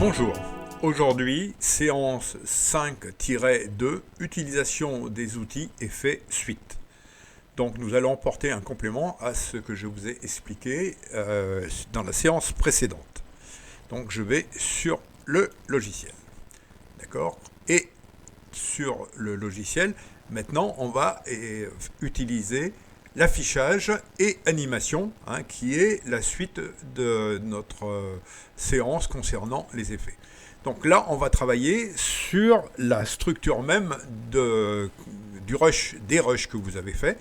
Bonjour, aujourd'hui séance 5-2, utilisation des outils effet suite. Donc nous allons porter un complément à ce que je vous ai expliqué dans la séance précédente. Donc je vais sur le logiciel, d'accord? Et sur le logiciel, maintenant on va utiliser l'affichage et animation, qui est la suite de notre séance concernant les effets. Donc là, on va travailler sur la structure même du rush, des rushs que vous avez fait,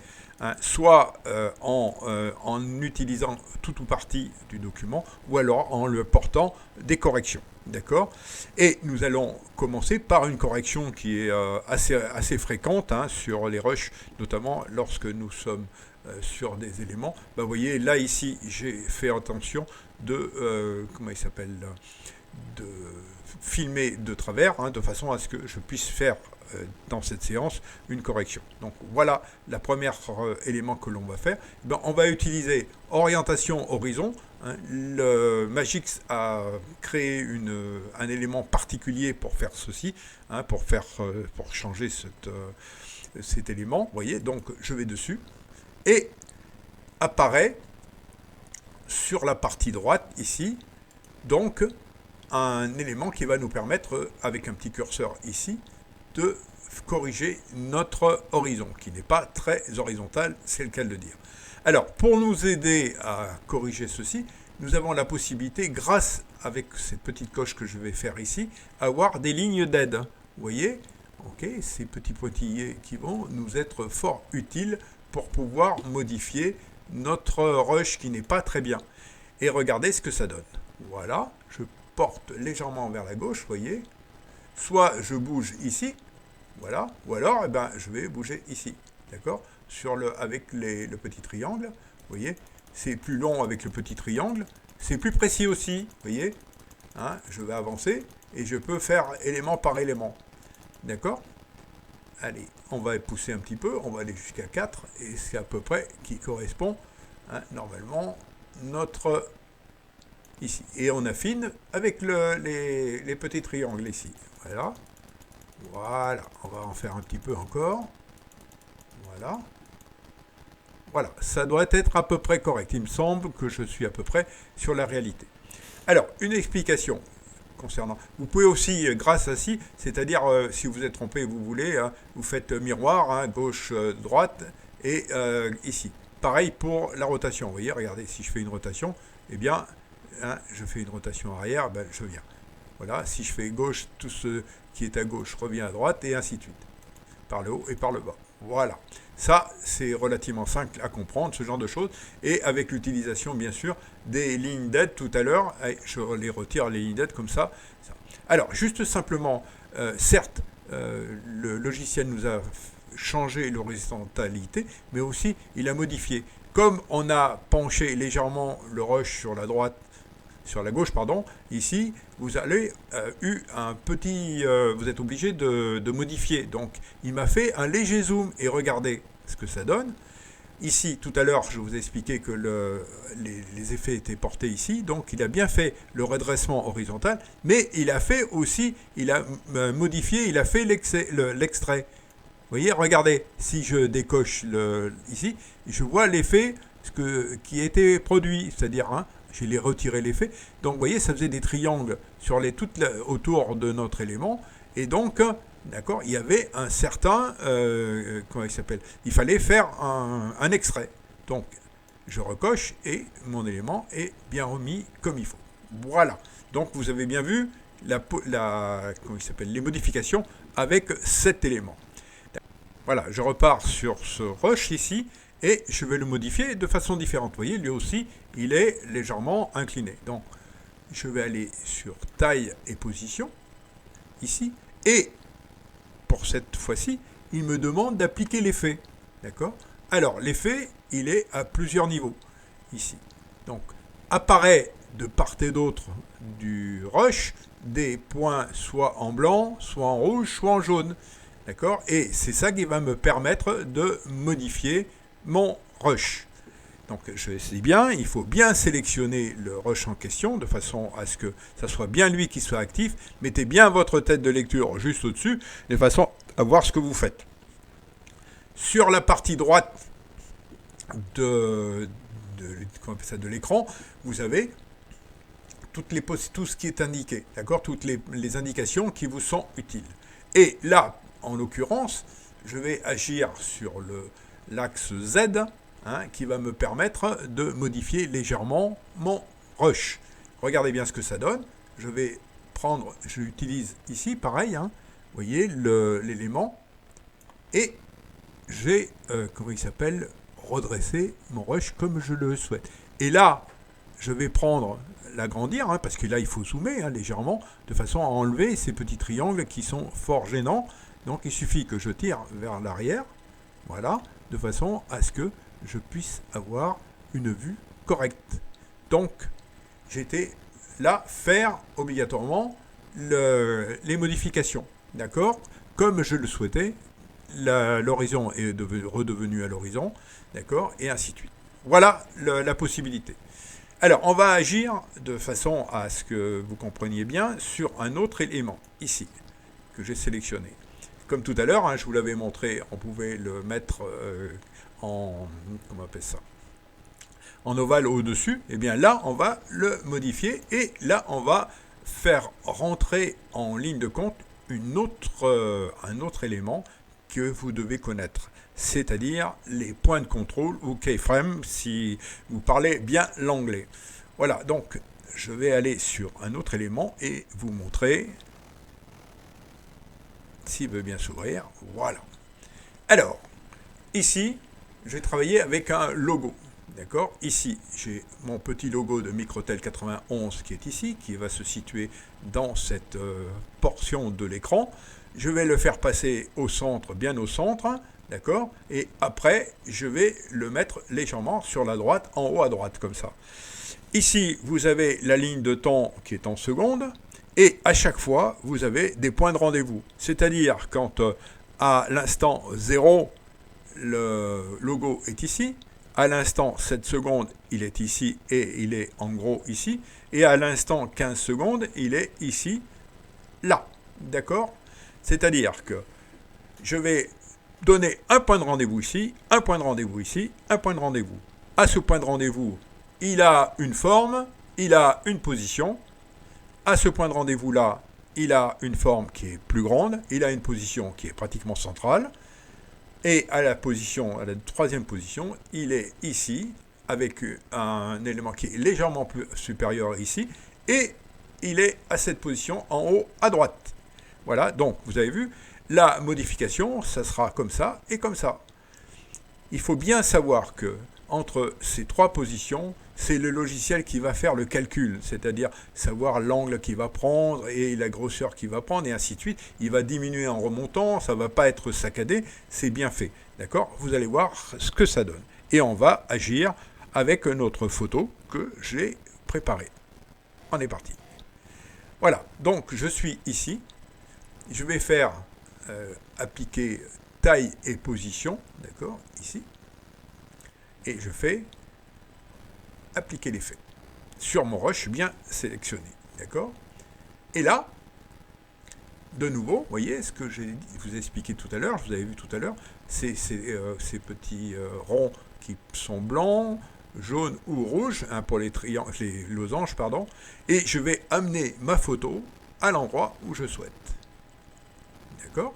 soit en utilisant tout ou partie du document, ou alors en le portant des corrections. D'accord? Et nous allons commencer par une correction qui est assez fréquente sur les rushs, notamment lorsque nous sommes sur des éléments. Vous voyez, là, ici, j'ai fait attention de, de filmer de travers, de façon à ce que je puisse faire dans cette séance une correction. Donc voilà la première élément que l'on va faire. On va utiliser orientation horizon. Le Magix a créé un élément particulier pour faire ceci, pour changer cet élément. Vous voyez, donc je vais dessus et apparaît sur la partie droite ici, donc un élément qui va nous permettre, avec un petit curseur ici, de corriger notre horizon, qui n'est pas très horizontal, c'est le cas de le dire. Alors, pour nous aider à corriger ceci, nous avons la possibilité, grâce avec cette petite coche que je vais faire ici, avoir des lignes d'aide. Vous voyez, ces petits pointillés qui vont nous être fort utiles pour pouvoir modifier notre rush qui n'est pas très bien. Et regardez ce que ça donne. Voilà, je porte légèrement vers la gauche, vous voyez. Soit je bouge ici, voilà, ou alors je vais bouger ici, d'accord, avec le petit triangle, vous voyez, c'est plus long avec le petit triangle, c'est plus précis aussi, vous voyez, je vais avancer et je peux faire élément par élément, d'accord. Allez, on va pousser un petit peu, on va aller jusqu'à 4, et c'est à peu près qui correspond, normalement, notre ici. Et on affine avec les petits triangles ici. Voilà. Voilà. On va en faire un petit peu encore. Voilà. Voilà. Ça doit être à peu près correct. Il me semble que je suis à peu près sur la réalité. Alors, une explication concernant. Vous pouvez aussi, grâce à ci, c'est-à-dire, si vous êtes trompé, vous voulez, vous faites miroir, gauche, droite, et ici. Pareil pour la rotation. Vous voyez, regardez, si je fais une rotation, eh bien, je fais une rotation arrière, je viens. Voilà, si je fais gauche, tout ce qui est à gauche revient à droite, et ainsi de suite. Par le haut et par le bas. Voilà. Ça, c'est relativement simple à comprendre, ce genre de choses. Et avec l'utilisation, bien sûr, des lignes d'aide tout à l'heure, je les retire, les lignes d'aide comme ça. Alors, juste simplement, certes, le logiciel nous a changé l'horizontalité, mais aussi, il a modifié. Comme on a penché légèrement le rush sur la droite, sur la gauche, pardon, ici, vous avez eu un petit... vous êtes obligé de modifier. Donc, il m'a fait un léger zoom. Et regardez ce que ça donne. Ici, tout à l'heure, je vous ai expliqué que les effets étaient portés ici. Donc, il a bien fait le redressement horizontal. Mais il a fait aussi... Il a modifié, il a fait l'extrait. Vous voyez, regardez. Si je décoche ici, je vois l'effet qui a été produit. C'est-à-dire... j'ai retiré l'effet. Donc, vous voyez, ça faisait des triangles autour de notre élément. Et donc, d'accord, il y avait un certain... comment il s'appelle ? Il fallait faire un extrait. Donc, je recoche et mon élément est bien remis comme il faut. Voilà. Donc, vous avez bien vu les modifications avec cet élément. Voilà, je repars sur ce rush ici. Et je vais le modifier de façon différente. Vous voyez, lui aussi, il est légèrement incliné. Donc, je vais aller sur taille et position, ici. Et, pour cette fois-ci, il me demande d'appliquer l'effet. D'accord ? Alors, l'effet, il est à plusieurs niveaux, ici. Donc, apparaît de part et d'autre du rush des points soit en blanc, soit en rouge, soit en jaune. D'accord ? Et c'est ça qui va me permettre de modifier mon rush. Donc je sais bien, il faut bien sélectionner le rush en question de façon à ce que ça soit bien lui qui soit actif. Mettez bien votre tête de lecture juste au-dessus, de façon à voir ce que vous faites. Sur la partie droite de l'écran, vous avez tout ce qui est indiqué, d'accord, toutes les indications qui vous sont utiles. Et là, en l'occurrence, je vais agir sur l'axe Z, qui va me permettre de modifier légèrement mon rush. Regardez bien ce que ça donne. Je vais prendre, j'utilise ici, pareil, vous voyez l'élément, et j'ai, redresser mon rush comme je le souhaite. Et là, je vais l'agrandir, parce que là, il faut zoomer légèrement, de façon à enlever ces petits triangles qui sont fort gênants. Donc, il suffit que je tire vers l'arrière, voilà, de façon à ce que je puisse avoir une vue correcte. Donc, j'étais là faire obligatoirement les modifications, d'accord, comme je le souhaitais. L'horizon est redevenu à l'horizon, d'accord, et ainsi de suite. Voilà la possibilité. Alors, on va agir de façon à ce que vous compreniez bien sur un autre élément, ici, que j'ai sélectionné. Comme tout à l'heure, je vous l'avais montré, on pouvait le mettre en ovale au-dessus. Et bien là, on va le modifier et là, on va faire rentrer en ligne de compte un autre élément que vous devez connaître, c'est-à-dire les points de contrôle ou keyframes si vous parlez bien l'anglais. Voilà, donc je vais aller sur un autre élément et vous montrer s'il veut bien s'ouvrir. Voilà. Alors, ici, je vais travailler avec un logo. D'accord. Ici, j'ai mon petit logo de Microtel 91 qui est ici, qui va se situer dans cette portion de l'écran. Je vais le faire passer au centre, bien au centre, d'accord. Et après, je vais le mettre légèrement sur la droite, en haut à droite, comme ça. Ici, vous avez la ligne de temps qui est en secondes, et à chaque fois, vous avez des points de rendez-vous. C'est-à-dire, quand à l'instant 0, le logo est ici, à l'instant 7 secondes, il est ici et il est en gros ici. Et à l'instant 15 secondes, il est ici, là. D'accord? C'est-à-dire que je vais donner un point de rendez-vous ici, un point de rendez-vous ici, un point de rendez-vous. À ce point de rendez-vous, il a une forme, il a une position. À ce point de rendez-vous-là, il a une forme qui est plus grande, il a une position qui est pratiquement centrale. Et à la troisième position, il est ici, avec un élément qui est légèrement plus supérieur ici, et il est à cette position en haut à droite. Voilà, donc vous avez vu, la modification, ça sera comme ça et comme ça. Il faut bien savoir que entre ces trois positions, c'est le logiciel qui va faire le calcul, c'est-à-dire savoir l'angle qu'il va prendre et la grosseur qu'il va prendre et ainsi de suite. Il va diminuer en remontant, ça ne va pas être saccadé, c'est bien fait. D'accord? Vous allez voir ce que ça donne. Et on va agir avec notre photo que j'ai préparée. On est parti. Voilà, donc je suis ici. Je vais faire appliquer taille et position, d'accord, ici. Et je fais appliquer l'effet sur mon rush bien sélectionné, d'accord. Et là, de nouveau, vous voyez ce que je vous ai expliqué tout à l'heure, je vous avais vu tout à l'heure, ces petits ronds qui sont blancs, jaunes ou rouges, pour les losanges, pardon, et je vais amener ma photo à l'endroit où je souhaite. D'accord ?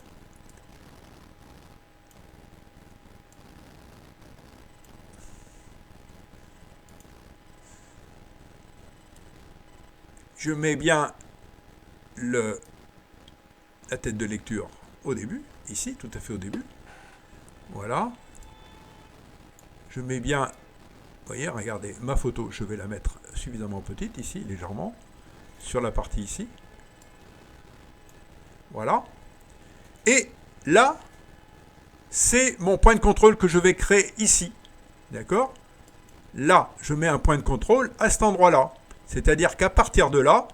Je mets bien la tête de lecture au début, ici, tout à fait au début. Voilà. Je mets bien, vous voyez, regardez, ma photo, je vais la mettre suffisamment petite, ici, légèrement, sur la partie ici. Voilà. Et là, c'est mon point de contrôle que je vais créer ici. D'accord ? Là, je mets un point de contrôle à cet endroit-là. C'est-à-dire qu'à partir de là,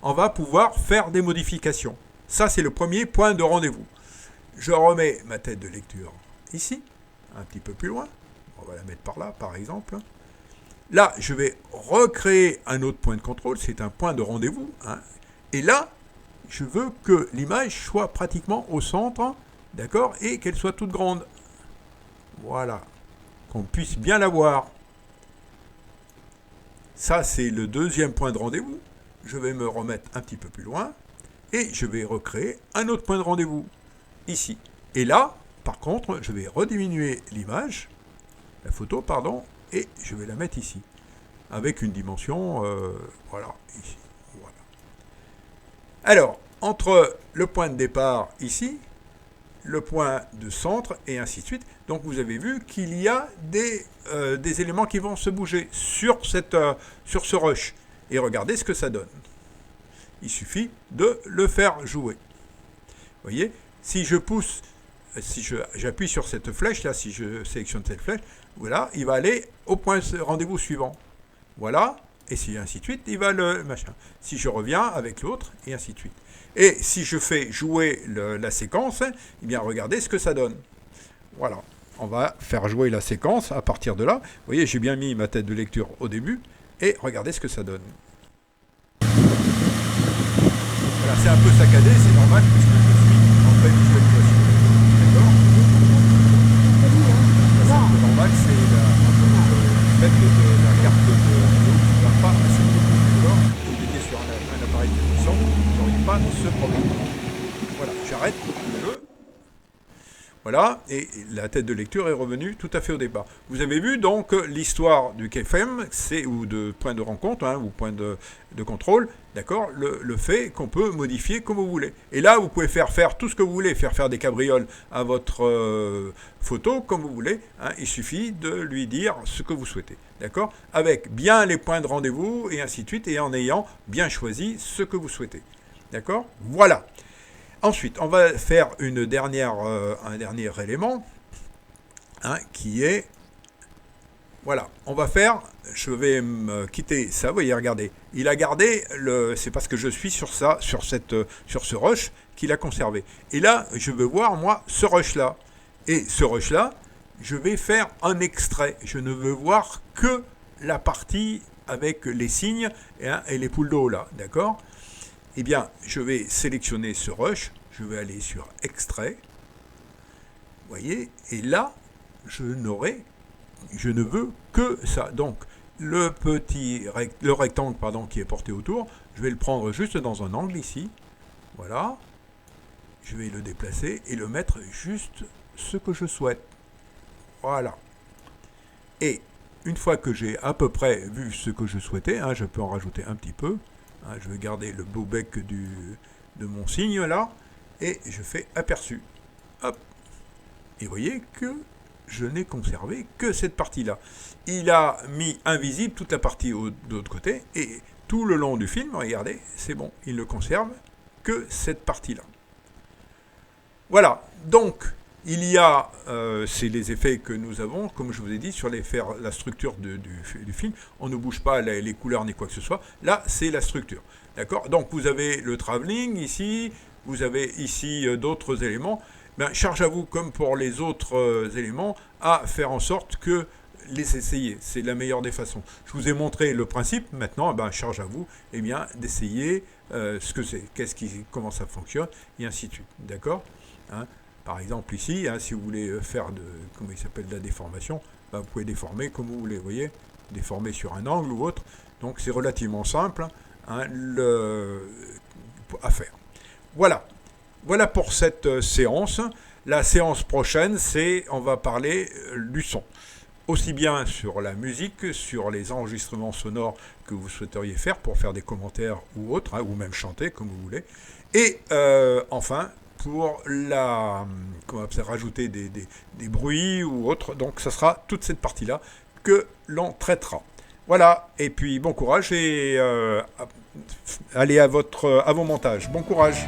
on va pouvoir faire des modifications. Ça, c'est le premier point de rendez-vous. Je remets ma tête de lecture ici, un petit peu plus loin. On va la mettre par là, par exemple. Là, je vais recréer un autre point de contrôle, c'est un point de rendez-vous. Hein. Et là, je veux que l'image soit pratiquement au centre, d'accord, et qu'elle soit toute grande. Voilà, qu'on puisse bien la voir. Ça, c'est le deuxième point de rendez-vous. Je vais me remettre un petit peu plus loin et je vais recréer un autre point de rendez-vous, ici. Et là, par contre, je vais rediminuer l'image, la photo, pardon, et je vais la mettre ici, avec une dimension, voilà, ici. Voilà. Alors, entre le point de départ ici, le point de centre, et ainsi de suite, donc vous avez vu qu'il y a des éléments qui vont se bouger sur ce rush. Et regardez ce que ça donne. Il suffit de le faire jouer. Vous voyez, si je pousse, si j'appuie sur cette flèche là, si je sélectionne cette flèche, voilà, il va aller au point rendez-vous suivant. Voilà, et si ainsi de suite, il va le machin. Si je reviens avec l'autre, et ainsi de suite. Et si je fais jouer la séquence, eh bien regardez ce que ça donne. Voilà, on va faire jouer la séquence à partir de là. Vous voyez, j'ai bien mis ma tête de lecture au début, et regardez ce que ça donne. Voilà, c'est un peu saccadé, c'est normal, puisque je suis en pleine visualisation. D'accord ? C'est un peu normal, c'est le fait de la carte de vidéo qui ne va pas assez vite. D'accord ? Si vous étiez sur un appareil de puissant, vous n'auriez pas ce problème. Voilà, j'arrête le jeu. Voilà, et la tête de lecture est revenue tout à fait au départ. Vous avez vu donc l'histoire du keyframe, ou de point de rencontre, hein, ou point de contrôle, d'accord, le fait qu'on peut modifier comme vous voulez. Et là, vous pouvez faire tout ce que vous voulez, faire des cabrioles à votre photo comme vous voulez. Hein, il suffit de lui dire ce que vous souhaitez, d'accord, avec bien les points de rendez-vous et ainsi de suite, et en ayant bien choisi ce que vous souhaitez. D'accord ? Voilà. Ensuite, on va faire un dernier élément, hein, qui est, voilà, je vais me quitter ça, vous voyez, regardez, il a gardé, c'est parce que je suis sur ce rush qu'il a conservé. Et là, je veux voir, moi, ce rush-là. Et ce rush-là, je vais faire un extrait. Je ne veux voir que la partie avec les signes et les poules d'eau, là, d'accord ? Eh bien, je vais sélectionner ce rush, je vais aller sur Extrait, vous voyez, et là, je ne veux que ça. Donc, le rectangle, pardon, qui est porté autour, je vais le prendre juste dans un angle ici, voilà, je vais le déplacer et le mettre juste ce que je souhaite, voilà. Et une fois que j'ai à peu près vu ce que je souhaitais, hein, je peux en rajouter un petit peu. Je vais garder le beau bec de mon signe là, et je fais aperçu. Hop. Et vous voyez que je n'ai conservé que cette partie-là. Il a mis invisible toute la partie de l'autre côté, et tout le long du film, regardez, c'est bon, il ne conserve que cette partie-là. Voilà, donc il y a, c'est les effets que nous avons, comme je vous ai dit, sur la structure du film. On ne bouge pas les couleurs ni quoi que ce soit. Là, c'est la structure. D'accord ? Donc, vous avez le travelling ici, vous avez ici d'autres éléments. Ben, charge à vous, comme pour les autres éléments, à faire en sorte que les essayer. C'est la meilleure des façons. Je vous ai montré le principe. Maintenant, ben, charge à vous d'essayer ce que c'est, comment ça fonctionne, et ainsi de suite. D'accord ? Hein ? Par exemple ici, hein, si vous voulez faire de la déformation, bah, vous pouvez déformer comme vous voulez, vous voyez, déformer sur un angle ou autre. Donc c'est relativement simple, hein, à faire. Voilà pour cette séance. La séance prochaine, on va parler du son. Aussi bien sur la musique, sur les enregistrements sonores que vous souhaiteriez faire pour faire des commentaires ou autres, hein, ou même chanter comme vous voulez. Et enfin, pour rajouter des bruits ou autres. Donc, ça sera toute cette partie-là que l'on traitera. Voilà, et puis bon courage et allez à vos montages. Bon courage.